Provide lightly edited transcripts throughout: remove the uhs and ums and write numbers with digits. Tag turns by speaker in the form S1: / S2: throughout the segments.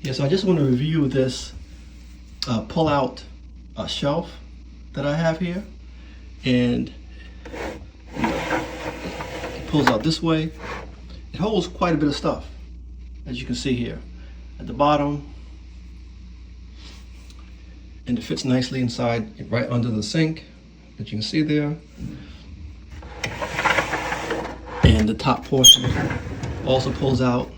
S1: Yeah, so I just want to review this pull-out shelf that I have here, and it pulls out this way. It holds quite a bit of stuff, as you can see here at the bottom, and it fits nicely inside, right under the sink, that you can see there. And the top portion also pulls out.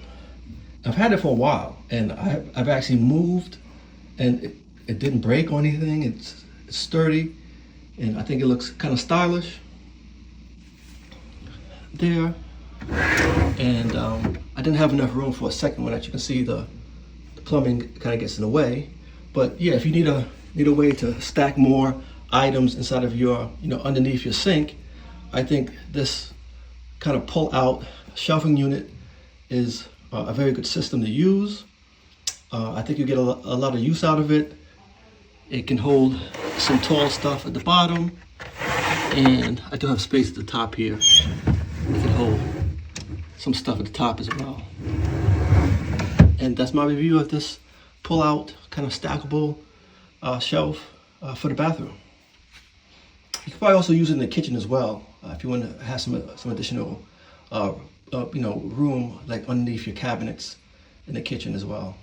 S1: I've had it for a while, and I've actually moved, and it didn't break or anything. It's sturdy, and I think it looks kind of stylish there. And I didn't have enough room for a second one. As you can see, the plumbing kind of gets in the way. But yeah, if you need a way to stack more items inside of your, underneath your sink, I think this kind of pull-out shelving unit is a very good system to use. I think you get a lot of use out of it. It can hold some tall stuff at the bottom, and I do have space at the top here. It can hold some stuff at the top as well. And that's my review of this pull-out kind of stackable shelf for the bathroom. You can probably also use it in the kitchen as well if you want to have some additional room like underneath your cabinets in the kitchen as well.